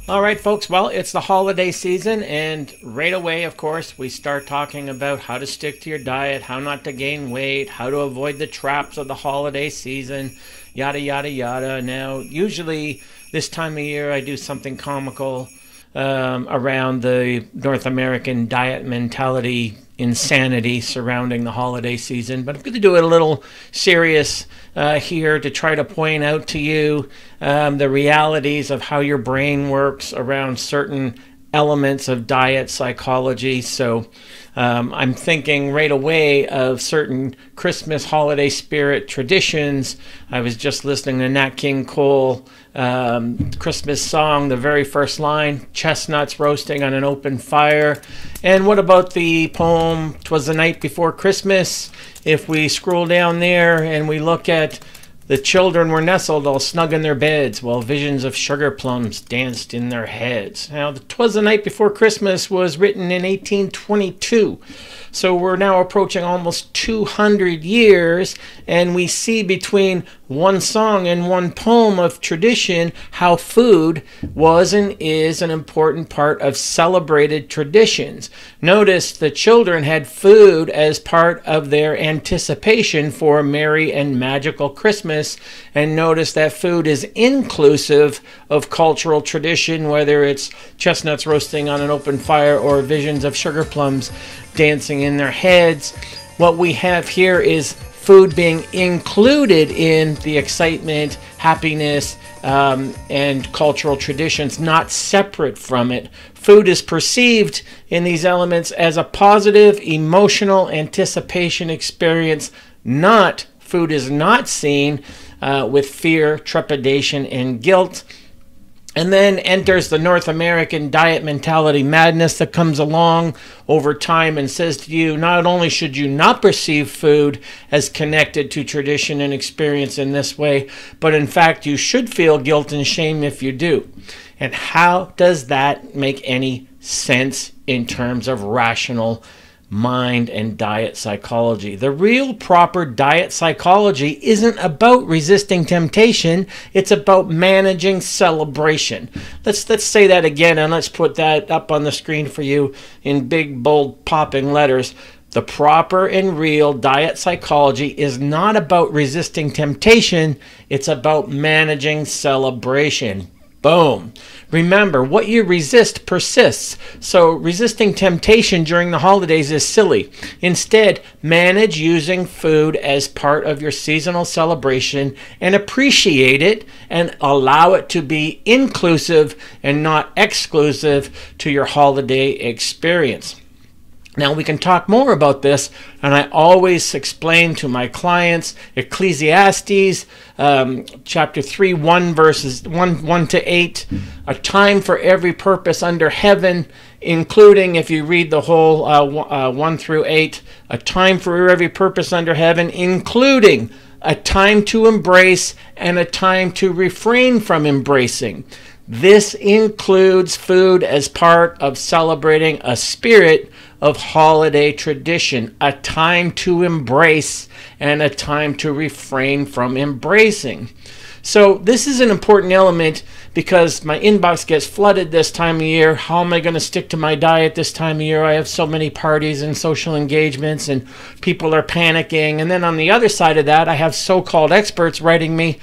All right, folks. Well, it's the holiday season, and right away, of course, we start talking about how to stick to your diet, how not to gain weight, how to avoid the traps of the holiday season, yada, yada, yada. Now, usually this time of year, I do something comical around the North American diet mentality insanity surrounding the holiday season, but I'm going to do it a little serious here to try to point out to you the realities of how your brain works around certain elements of diet psychology. So I'm thinking right away of certain Christmas holiday spirit traditions. I was just listening to Nat King Cole Christmas song, the very first line, chestnuts roasting on an open fire. And what about the poem, 'Twas the Night Before Christmas? If we scroll down there and we look at the children were nestled all snug in their beds while visions of sugar plums danced in their heads. Now, 'Twas the Night Before Christmas was written in 1822. So we're now approaching almost 200 years, and we see between one song and one poem of tradition how food was and is an important part of celebrated traditions. Notice the children had food as part of their anticipation for a merry and magical Christmas, and notice that food is inclusive of cultural tradition, whether it's chestnuts roasting on an open fire or visions of sugar plums dancing in their heads. What we have here is food being included in the excitement, happiness, and cultural traditions, not separate from it. Food is perceived in these elements as a positive emotional anticipation experience. Food is not seen with fear, trepidation, and guilt. And then enters the North American diet mentality madness that comes along over time and says to you, not only should you not perceive food as connected to tradition and experience in this way, but in fact you should feel guilt and shame if you do. And how does that make any sense in terms of rational mind and diet psychology? The real proper diet psychology isn't about resisting temptation, it's about managing celebration. Let's say that again, and let's put that up on the screen for you in big bold popping letters. The proper and real diet psychology is not about resisting temptation, it's about managing celebration. Boom. Remember, what you resist persists. So resisting temptation during the holidays is silly. Instead, manage using food as part of your seasonal celebration and appreciate it and allow it to be inclusive and not exclusive to your holiday experience. Now, we can talk more about this, and I always explain to my clients Ecclesiastes chapter 3, 1 verses 1 to 8, a time for every purpose under heaven, including, if you read the whole 1 through 8, a time for every purpose under heaven, including a time to embrace and a time to refrain from embracing. This includes food as part of celebrating a spirit of holiday tradition, a time to embrace and a time to refrain from embracing. So this is an important element because my inbox gets flooded this time of year. How am I going to stick to my diet this time of year? I have so many parties and social engagements and people are panicking. And then on the other side of that, I have so-called experts writing me.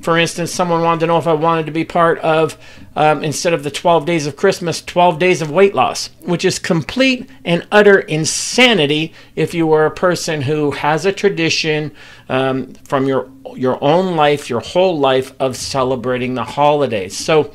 For instance, someone wanted to know if I wanted to be part of, instead of the 12 days of Christmas, 12 days of weight loss, which is complete and utter insanity if you are a person who has a tradition from your own life, your whole life of celebrating the holidays. So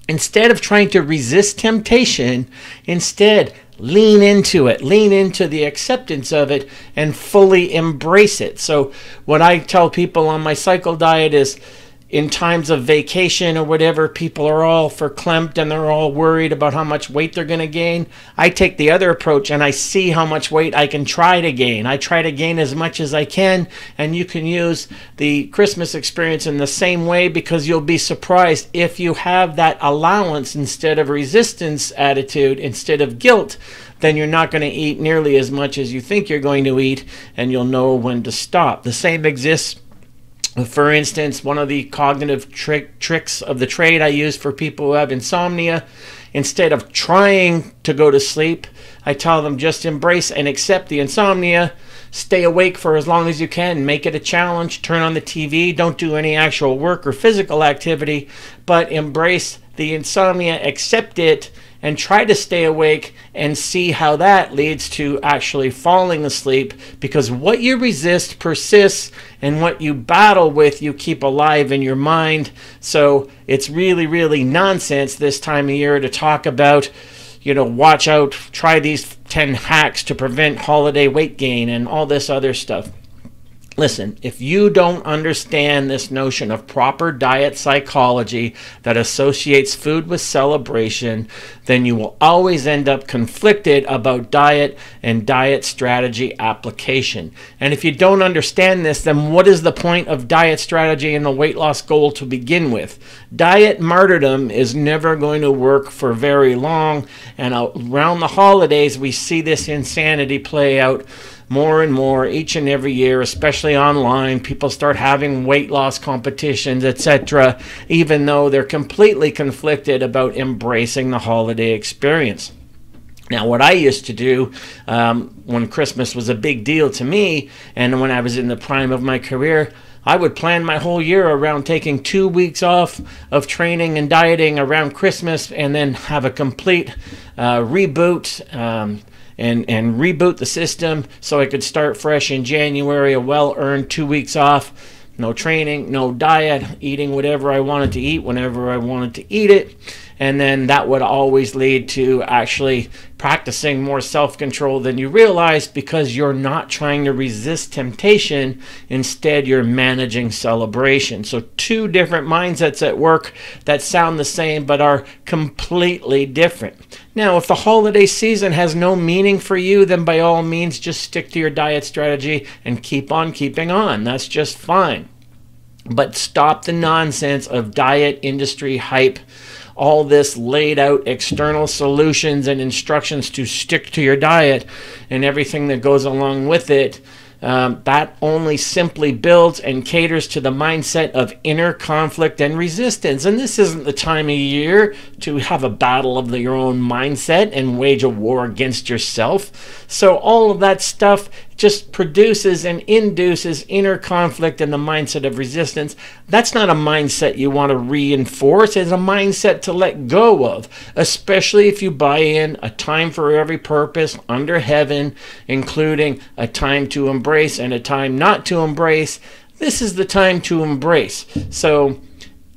instead of trying to resist temptation, instead lean into it, lean into the acceptance of it, and fully embrace it. So what I tell people on my cycle diet is, in times of vacation or whatever, people are all verklempt and they're all worried about how much weight they're going to gain. I take the other approach and I see how much weight I can try to gain. I try to gain as much as I can, and you can use the Christmas experience in the same way, because you'll be surprised if you have that allowance instead of resistance attitude, instead of guilt, then you're not going to eat nearly as much as you think you're going to eat, and you'll know when to stop. The same exists For instance, one of the cognitive tricks of the trade I use for people who have insomnia, instead of trying to go to sleep, I tell them just embrace and accept the insomnia. Stay awake for as long as you can. Make it a challenge. Turn on the TV. Don't do any actual work or physical activity, but embrace the insomnia, accept it, and try to stay awake and see how that leads to actually falling asleep, because what you resist persists and what you battle with you keep alive in your mind. So it's really, really nonsense this time of year to talk about, watch out, try these 10 hacks to prevent holiday weight gain and all this other stuff. Listen, if you don't understand this notion of proper diet psychology that associates food with celebration, then you will always end up conflicted about diet and diet strategy application. And if you don't understand this, then what is the point of diet strategy and the weight loss goal to begin with? Diet martyrdom is never going to work for very long, and around the holidays we see this insanity play out more and more each and every year, especially online. People start having weight loss competitions, etc., even though they're completely conflicted about embracing the holiday experience. Now, what I used to do when Christmas was a big deal to me, and when I was in the prime of my career, I would plan my whole year around taking 2 weeks off of training and dieting around Christmas, and then have a complete reboot and reboot the system so I could start fresh in January, a well-earned 2 weeks off, no training, no diet, eating whatever I wanted to eat whenever I wanted to eat it. And then that would always lead to actually practicing more self-control than you realize, because you're not trying to resist temptation. Instead, you're managing celebration. So two different mindsets at work that sound the same but are completely different. Now, if the holiday season has no meaning for you, then by all means, just stick to your diet strategy and keep on keeping on. That's just fine. But stop the nonsense of diet industry hype, all this laid out external solutions and instructions to stick to your diet and everything that goes along with it. That only simply builds and caters to the mindset of inner conflict and resistance. And this isn't the time of year to have a battle of your own mindset and wage a war against yourself. So all of that stuff just produces and induces inner conflict and the mindset of resistance. That's not a mindset you want to reinforce. It's a mindset to let go of, especially if you buy in a time for every purpose under heaven, including a time to embrace and a time not to embrace. This is the time to embrace. So,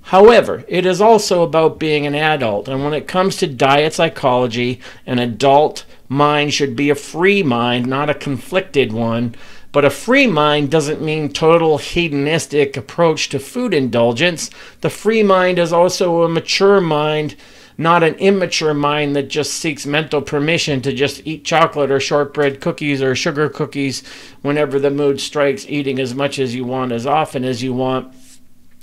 however, it is also about being an adult. And when it comes to diet psychology, an adult mind should be a free mind, not a conflicted one. But a free mind doesn't mean total hedonistic approach to food indulgence. The free mind is also a mature mind, not an immature mind that just seeks mental permission to just eat chocolate or shortbread cookies or sugar cookies whenever the mood strikes, eating as much as you want, as often as you want.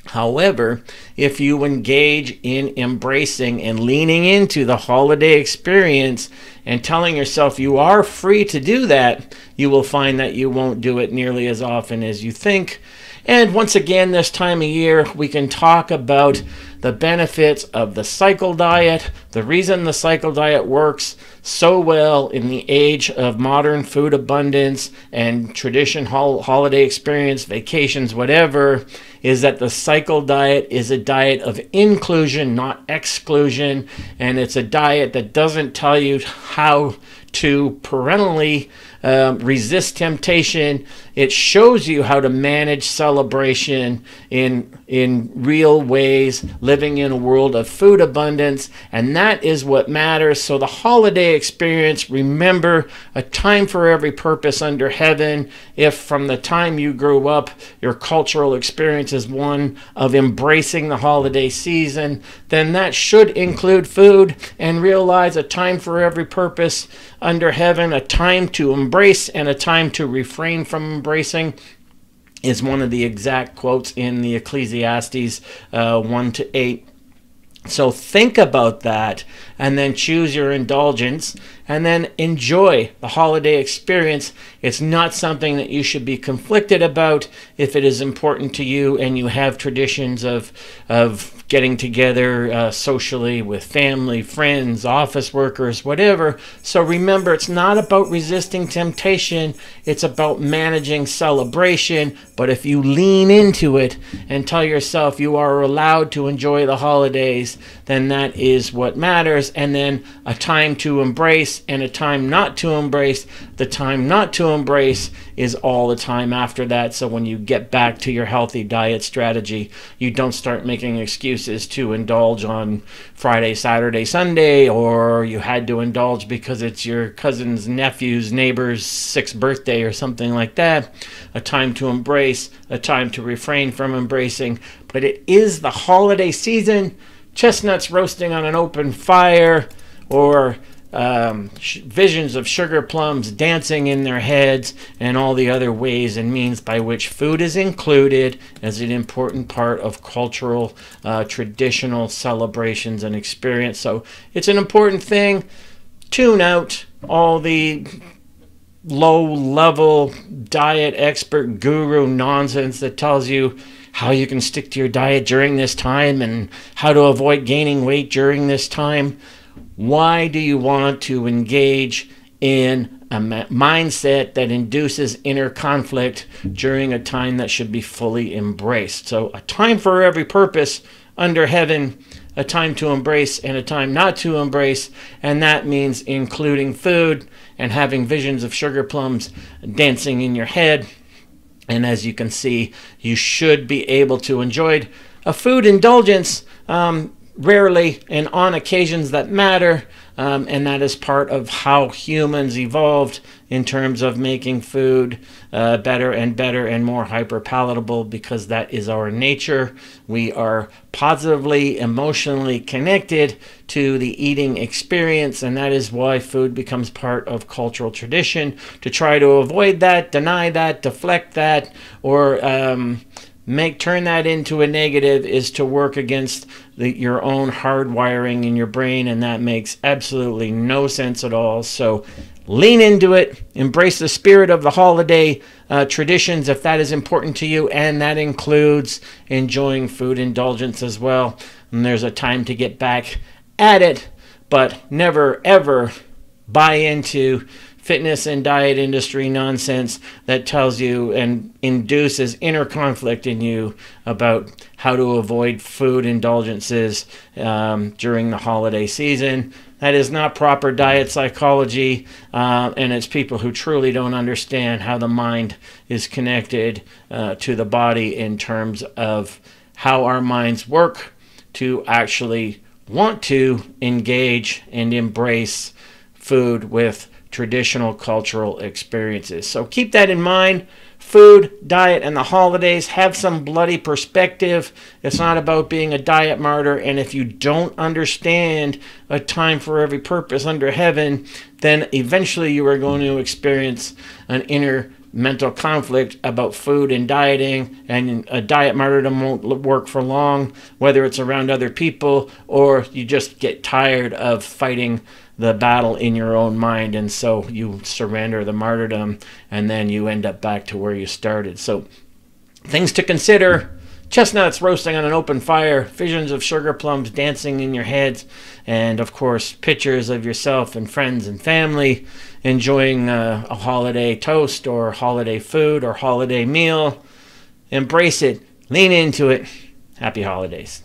However, if you engage in embracing and leaning into the holiday experience and telling yourself you are free to do that, you will find that you won't do it nearly as often as you think. And once again, this time of year, we can talk about the benefits of the cycle diet, the reason the cycle diet works so well in the age of modern food abundance and tradition, holiday experience, vacations, whatever, is that the cycle diet is a diet of inclusion, not exclusion, and it's a diet that doesn't tell you how to parentally resist temptation. It shows you how to manage celebration in real ways, living in a world of food abundance, and that is what matters. So the holiday experience, remember, a time for every purpose under heaven. If from the time you grew up, your cultural experience is one of embracing the holiday season, then that should include food. And realize a time for every purpose under heaven, a time to embrace and a time to refrain from embracing, is one of the exact quotes in the Ecclesiastes 1-8. So think about that and then choose your indulgence, and then enjoy the holiday experience. It's not something that you should be conflicted about if it is important to you and you have traditions of getting together socially with family, friends, office workers, whatever. So remember, it's not about resisting temptation, it's about managing celebration. But if you lean into it and tell yourself you are allowed to enjoy the holidays, then that is what matters. And then a time to embrace and a time not to embrace. The time not to embrace is all the time after that. So when you get back to your healthy diet strategy, you don't start making excuses to indulge on Friday, Saturday, Sunday, or you had to indulge because it's your cousin's nephew's neighbor's 6th birthday or something like that. A time to embrace, a time to refrain from embracing. But it is the holiday season. Chestnuts roasting on an open fire, or visions of sugar plums dancing in their heads, and all the other ways and means by which food is included as an important part of cultural, traditional celebrations and experience. So it's an important thing. Tune out all the low-level diet expert guru nonsense that tells you how you can stick to your diet during this time and how to avoid gaining weight during this time. Why do you want to engage in a mindset that induces inner conflict during a time that should be fully embraced? So a time for every purpose under heaven, a time to embrace and a time not to embrace, and that means including food and having visions of sugar plums dancing in your head. And as you can see, you should be able to enjoy a food indulgence rarely and on occasions that matter, and that is part of how humans evolved in terms of making food better and better and more hyper palatable, because that is our nature. We are positively emotionally connected to the eating experience, and that is why food becomes part of cultural tradition. To try to avoid that, deny that, deflect that, or turn that into a negative is to work against your own hardwiring in your brain, and that makes absolutely no sense at all. So lean into it, embrace the spirit of the holiday traditions if that is important to you, and that includes enjoying food indulgence as well. And there's a time to get back at it, but never ever buy into fitness and diet industry nonsense that tells you and induces inner conflict in you about how to avoid food indulgences during the holiday season. That is not proper diet psychology, and it's people who truly don't understand how the mind is connected to the body in terms of how our minds work to actually want to engage and embrace food with traditional cultural experiences. So keep that in mind. Food, diet, and the holidays, have some bloody perspective. It's not about being a diet martyr, and if you don't understand a time for every purpose under heaven, then eventually you are going to experience an inner mental conflict about food and dieting, and a diet martyrdom won't work for long, whether it's around other people or you just get tired of fighting the battle in your own mind, and so you surrender the martyrdom, and then you end up back to where you started. So things to consider: chestnuts roasting on an open fire, visions of sugar plums dancing in your heads, and of course pictures of yourself and friends and family enjoying a holiday toast or holiday food or holiday meal. Embrace it, lean into it. Happy holidays.